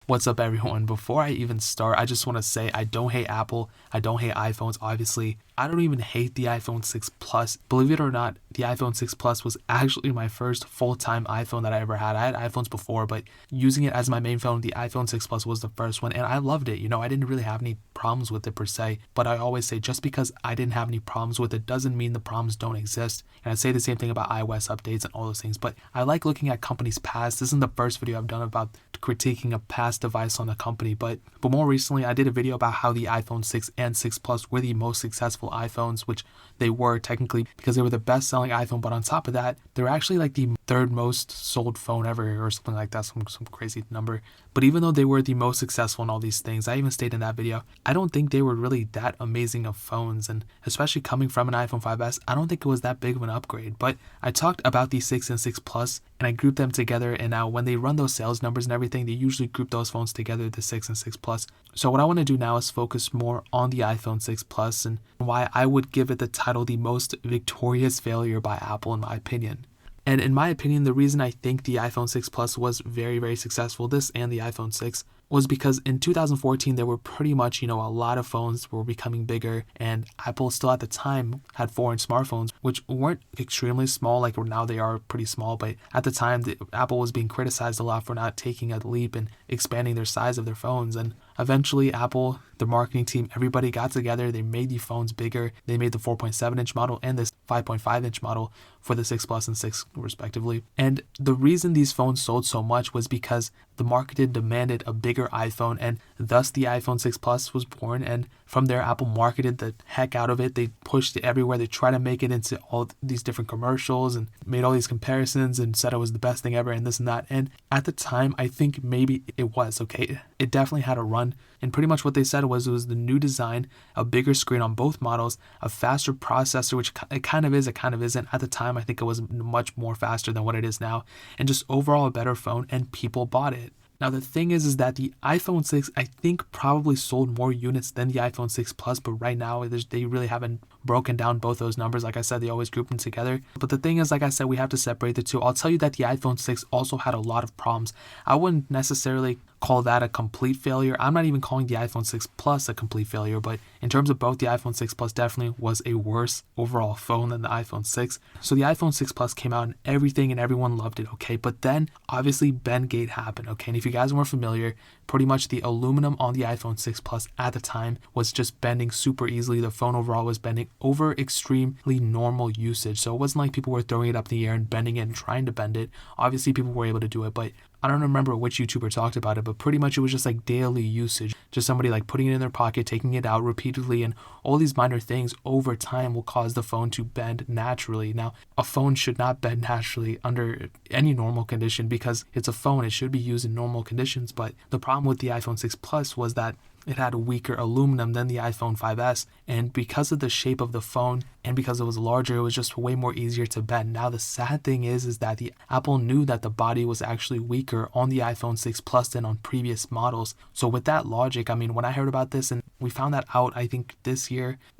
What's up, everyone? Before I even start, I just want to say I don't hate Apple. I don't hate iPhones, obviously. I don't even hate the iPhone 6 Plus. Believe it or not, the iPhone 6 Plus was actually my first full-time iPhone that I ever had. I had iPhones before, but using it as my main phone, the iPhone 6 Plus was the first one, and I loved it. I didn't really have any problems with it per se, but I always say just because I didn't have any problems with it doesn't mean the problems don't exist. And I say the same thing about iOS updates and all those things, but I like looking at companies' past. This isn't the first video I've done about critiquing a past device on a company, but more recently I did a video about how the iPhone 6 and 6 Plus were the most successful iPhones, which they were technically because they were the best selling iPhone, but on top of that, they're actually like the third most sold phone ever or something like that, some crazy number. But even though they were the most successful in all these things, I even stated in that video, I don't think they were really that amazing of phones, and especially coming from an iPhone 5S, I don't think it was that big of an upgrade. But I talked about the 6 and 6 Plus, and I grouped them together, and now when they run those sales numbers and everything, they usually group those phones together, the 6 and 6 Plus. So what I want to do now is focus more on the iPhone 6 Plus and why I would give it the title the most victorious failure by Apple in my opinion. And in my opinion, the reason I think the iPhone 6 Plus was very, very successful, this and the iPhone 6, was because in 2014, there were pretty much, a lot of phones were becoming bigger, and Apple still at the time had 4-inch smartphones, which weren't extremely small, like now they are pretty small, but at the time, Apple was being criticized a lot for not taking a leap and expanding their size of their phones, and eventually Apple, the marketing team, everybody got together, they made the phones bigger, they made the 4.7-inch model and this 5.5-inch model for the 6 Plus and 6 respectively. And the reason these phones sold so much was because the market demanded a bigger iPhone, and thus the iPhone 6 Plus was born, and from there Apple marketed the heck out of it. They pushed it everywhere. They tried to make it into all these different commercials and made all these comparisons and said it was the best thing ever and this and that. And at the time, I think maybe it was, okay? It definitely had a run, and pretty much what they said was it was the new design, a bigger screen on both models, a faster processor, which it kind of is, it kind of isn't. At the time, I think it was much more faster than what it is now, and just overall a better phone, and people bought it. Now, the thing is that the iPhone 6, I think, probably sold more units than the iPhone 6 Plus, but right now, they really haven't broken down both those numbers. Like I said, they always group them together. But the thing is, like I said, we have to separate the two. I'll tell you that the iPhone 6 also had a lot of problems. I wouldn't necessarily call that a complete failure. I'm not even calling the iPhone 6 Plus a complete failure, but in terms of both, the iPhone 6 Plus definitely was a worse overall phone than the iPhone 6. So the iPhone 6 Plus came out and everything and everyone loved it, okay? But then obviously Bendgate happened, okay? And if you guys weren't familiar, pretty much the aluminum on the iPhone 6 Plus at the time was just bending super easily. The phone overall was bending over extremely normal usage. So it wasn't like people were throwing it up in the air and bending it and trying to bend it. Obviously people were able to do it, but I don't remember which YouTuber talked about it, but pretty much it was just like daily usage. Just somebody like putting it in their pocket, taking it out repeatedly, and all these minor things over time will cause the phone to bend naturally. Now, a phone should not bend naturally under any normal condition because it's a phone. It should be used in normal conditions, but the problem with the iPhone 6 Plus was that it had a weaker aluminum than the iPhone 5S, and because of the shape of the phone and because it was larger, it was just way more easier to bend. Now the sad thing is that the Apple knew that the body was actually weaker on the iPhone 6 Plus than on previous models. So with that logic, I mean, when I heard about this, and we found that out, I think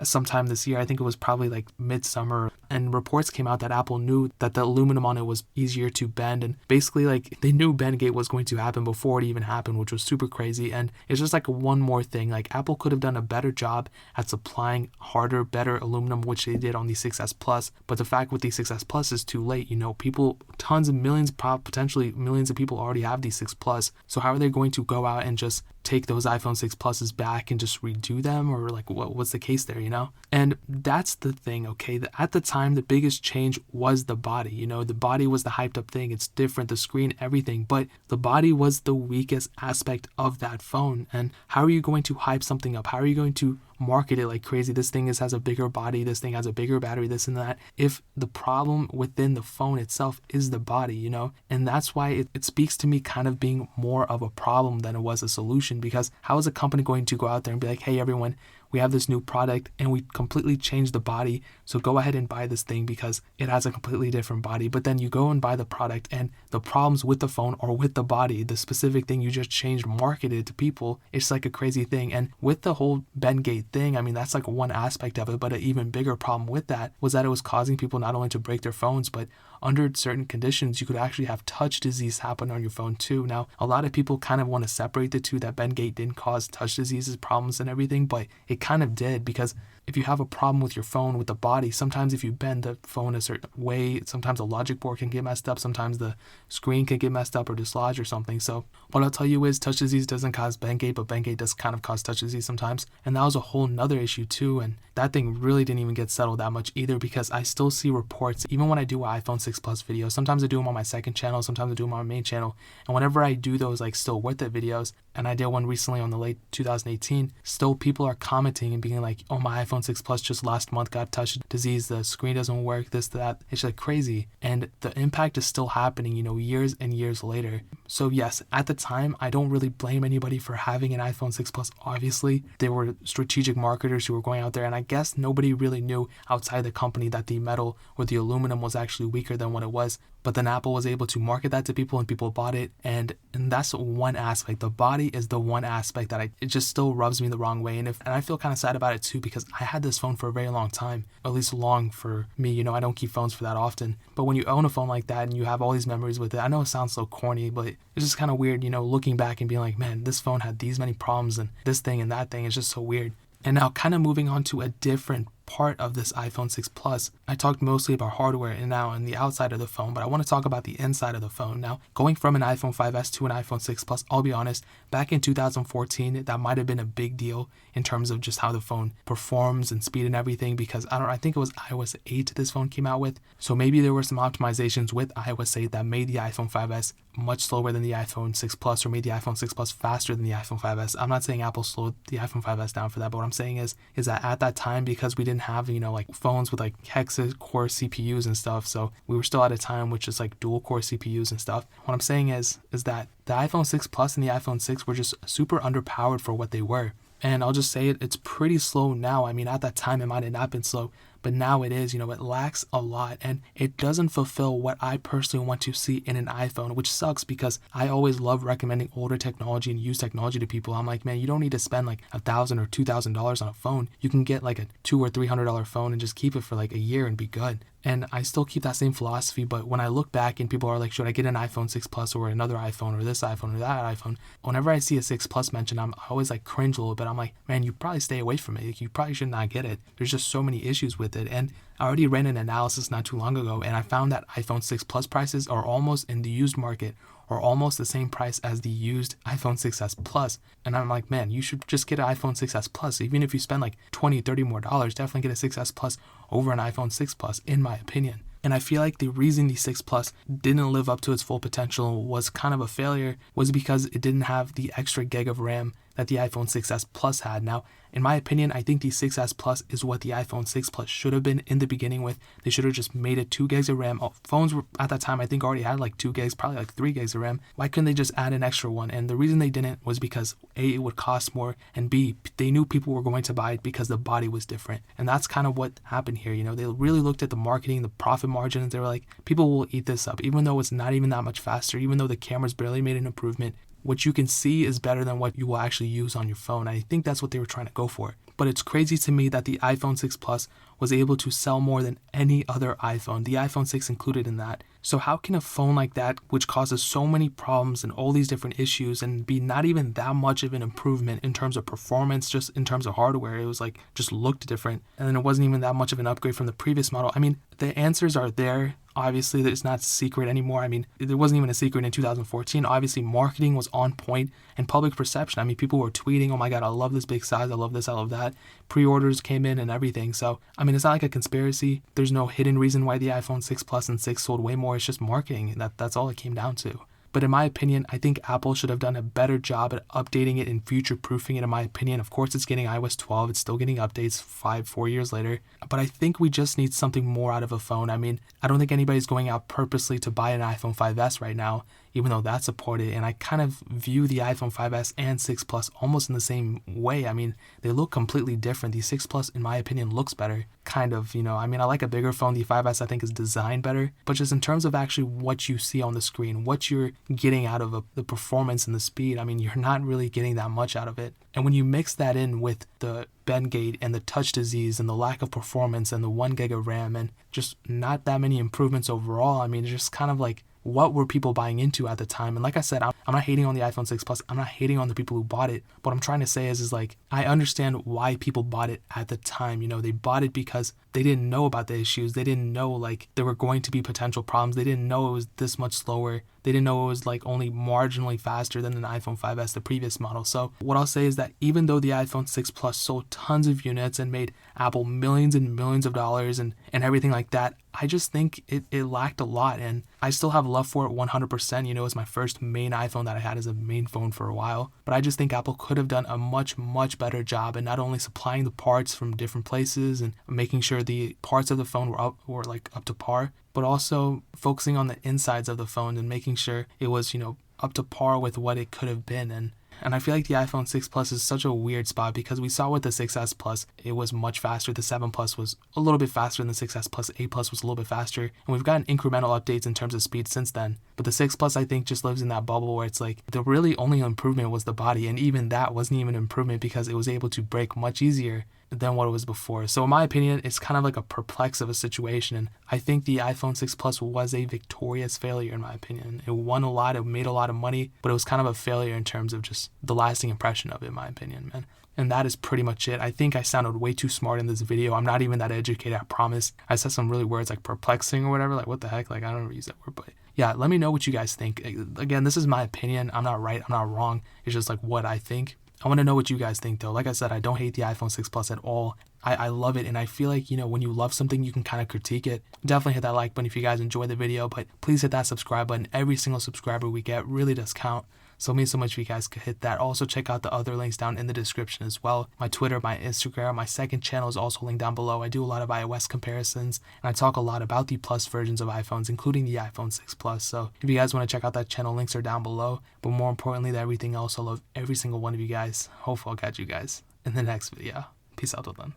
sometime this year, I think it was probably like midsummer, and reports came out that Apple knew that the aluminum on it was easier to bend, and basically like they knew Bendgate was going to happen before it even happened, which was super crazy. And it's just like one more thing, like Apple could have done a better job at supplying harder, better aluminum, which they did on the 6S Plus. But the fact with the 6S Plus is too late. People, tons of millions, potentially millions of people already have the 6 Plus. So how are they going to go out and just take those iPhone 6 Pluses back and just redo them, or like what's the case there, And that's the thing, okay? At the time, the biggest change was the body. The body was the hyped up thing. It's different, the screen, everything, but the body was the weakest aspect of that phone. And how are you going to hype something up? How are you going to market it like crazy? This thing has a bigger body, this thing has a bigger battery, this and that, if the problem within the phone itself is the body, And that's why it speaks to me kind of being more of a problem than it was a solution, because how is a company going to go out there and be like, hey everyone, we have this new product and we completely changed the body, so go ahead and buy this thing because it has a completely different body. But then you go and buy the product and the problems with the phone or with the body, the specific thing you just changed, marketed to people, it's like a crazy thing. And with the whole Bendgate thing, I mean, that's like one aspect of it, but an even bigger problem with that was that it was causing people not only to break their phones, but under certain conditions, you could actually have touch disease happen on your phone too. Now, a lot of people kind of want to separate the two, that Bendgate didn't cause touch diseases problems and everything, but it kind of did, because if you have a problem with your phone, with the body, sometimes if you bend the phone a certain way, sometimes the logic board can get messed up, sometimes the screen can get messed up or dislodged or something. So what I'll tell you is touch disease doesn't cause Bendgate, but Bendgate does kind of cause touch disease sometimes. And that was a whole nother issue too. And that thing really didn't even get settled that much either, because I still see reports, even when I do iPhone 6 Plus videos, sometimes I do them on my second channel, sometimes I do them on my main channel. And whenever I do those like still worth it videos, and I did one recently on the late 2018, still people are commenting and being like, oh, my iPhone 6 Plus just last month got touch disease, the screen doesn't work, this, that. It's like crazy. And the impact is still happening, years and years later. So yes, at the time, I don't really blame anybody for having an iPhone 6 Plus. Obviously, they were strategic marketers who were going out there, and I guess nobody really knew outside the company that the metal or the aluminum was actually weaker than what it was. But then Apple was able to market that to people, and people bought it. And that's one aspect. The body is the one aspect that it just still rubs me the wrong way. And I feel kind of sad about it too, because I had this phone for a very long time, at least long for me. I don't keep phones for that often. But when you own a phone like that and you have all these memories with it, I know it sounds so corny, but it's just kind of weird, looking back and being like, man, this phone had these many problems and this thing and that thing. It's just so weird. And now kind of moving on to a different part of this iPhone 6 Plus. I talked mostly about hardware and now on the outside of the phone, but I want to talk about the inside of the phone. Now, going from an iPhone 5S to an iPhone 6 Plus, I'll be honest, back in 2014, that might have been a big deal in terms of just how the phone performs and speed and everything, because I think it was iOS 8 this phone came out with. So maybe there were some optimizations with iOS 8 that made the iPhone 5S much slower than the iPhone 6 Plus, or made the iPhone 6 Plus faster than the iPhone 5S. I'm not saying Apple slowed the iPhone 5S down for that, but what I'm saying is that at that time, because we didn't have, like phones with like hexa-core CPUs and stuff, so we were still at a time which is like dual-core CPUs and stuff. What I'm saying is that the iPhone 6 Plus and the iPhone 6 were just super underpowered for what they were. And I'll just say it's pretty slow now. I mean, at that time, it might have not been slow, but now it is. It lacks a lot, and it doesn't fulfill what I personally want to see in an iPhone, which sucks, because I always love recommending older technology and used technology to people. I'm like, man, you don't need to spend like $1,000 or $2,000 on a phone. You can get like a $200 or $300 phone and just keep it for like a year and be good. And I still keep that same philosophy, but when I look back and people are like, should I get an iPhone 6 Plus or another iPhone or this iPhone or that iPhone? Whenever I see a 6 Plus mentioned, I always like cringe a little bit. I'm like, man, you probably stay away from it. Like, you probably should not get it. There's just so many issues with it. And I already ran an analysis not too long ago, and I found that iPhone 6 Plus prices are almost in the used market, or almost the same price as the used iPhone 6s Plus. And I'm like, man, you should just get an iPhone 6s Plus. Even if you spend like $20, $30 more, definitely get a 6s Plus over an iPhone 6 Plus, in my opinion. And I feel like the reason the 6 Plus didn't live up to its full potential, was kind of a failure, was because it didn't have the extra gig of RAM that the iPhone 6s Plus had. Now, in my opinion, I think the 6s Plus is what the iPhone 6 Plus should have been in the beginning with. They should have just made it 2 gigs of RAM. Phones were, at that time, I think already had like 2 gigs, probably like 3 gigs of RAM. Why couldn't they just add an extra one? And the reason they didn't was because A, it would cost more, and B, they knew people were going to buy it because the body was different. And that's kind of what happened here. They really looked at the marketing, the profit margins. They were like, people will eat this up, even though it's not even that much faster, even though the cameras barely made an improvement. What you can see is better than what you will actually use on your phone. I think that's what they were trying to go for. But it's crazy to me that the iPhone 6 Plus was able to sell more than any other iPhone, the iPhone 6 included in that. So how can a phone like that, which causes so many problems and all these different issues, and be not even that much of an improvement in terms of performance, just in terms of hardware? It was like, just looked different, and then it wasn't even that much of an upgrade from the previous model. I mean, the answers are there. Obviously, it's not a secret anymore. I mean, there wasn't even a secret in 2014. Obviously, marketing was on point, and public perception. I mean, people were tweeting, oh my God, I love this big size. I love this. I love that. Pre-orders came in and everything. So, I mean, it's not like a conspiracy. There's no hidden reason why the iPhone 6 Plus and 6 sold way more. It's just marketing. That's all it came down to. But in my opinion, I think Apple should have done a better job at updating it and future-proofing it, in my opinion. Of course, it's getting iOS 12. It's still getting updates 4 years later. But I think we just need something more out of a phone. I mean, I don't think anybody's going out purposely to buy an iPhone 5S right now. even though that's supported. And I kind of view the iPhone 5S and 6 Plus almost in the same way. I mean, they look completely different. The 6 Plus, in my opinion, looks better. Kind of, I mean, I like a bigger phone. The 5S, I think, is designed better. But just in terms of actually what you see on the screen, what you're getting out of the performance and the speed, I mean, you're not really getting that much out of it. And when you mix that in with the bend gate and the touch disease and the lack of performance and the 1 gig of RAM and just not that many improvements overall, I mean, it's just kind of like, what were people buying into at the time? And like I said, I'm not hating on the iPhone 6 Plus. I'm not hating on the people who bought it. What I'm trying to say is like, I understand why people bought it at the time. They bought it because they didn't know about the issues. They didn't know like there were going to be potential problems. They didn't know it was this much slower. They didn't know it was like only marginally faster than an iPhone 5S, the previous model. So what I'll say is that even though the iPhone 6 Plus sold tons of units and made Apple millions and millions of dollars and everything like that, I just think it lacked a lot. And I still have love for it 100%. It's my first main iPhone that I had as a main phone for a while. But I just think Apple could have done a much, much better job in not only supplying the parts from different places and making sure the parts of the phone were up to par, but also focusing on the insides of the phone and making sure it was, up to par with what it could have been. And I feel like the iPhone 6 Plus is such a weird spot because we saw with the 6S Plus, it was much faster. The 7 Plus was a little bit faster than the 6S Plus. 8 Plus was a little bit faster. And we've gotten incremental updates in terms of speed since then. But the 6 Plus, I think, just lives in that bubble where it's like the really only improvement was the body. And even that wasn't even an improvement because it was able to break much easier than what it was before. So in my opinion, it's kind of like a perplex of a situation. And I think the iPhone 6 Plus was a victorious failure in my opinion. It won a lot, it made a lot of money, but it was kind of a failure in terms of just the lasting impression of it, in my opinion, man. And that is pretty much it. I think I sounded way too smart in this video. I'm not even that educated, I promise. I said some really words like perplexing or whatever, like what the heck, like I don't ever use that word, but yeah, let me know what you guys think. Again, this is my opinion. I'm not right, I'm not wrong. It's just like what I think. I want to know what you guys think though. Like I said, I don't hate the iPhone 6 Plus at all. I love it, and I feel like, when you love something, you can kind of critique it. Definitely hit that like button if you guys enjoyed the video, but please hit that subscribe button. Every single subscriber we get really does count. So it means so much if you guys could hit that. Also, check out the other links down in the description as well. My Twitter, my Instagram, my second channel is also linked down below. I do a lot of iOS comparisons, and I talk a lot about the Plus versions of iPhones, including the iPhone 6 Plus. So if you guys want to check out that channel, links are down below. But more importantly than everything else, I love every single one of you guys. Hopefully I'll catch you guys in the next video. Peace out till then.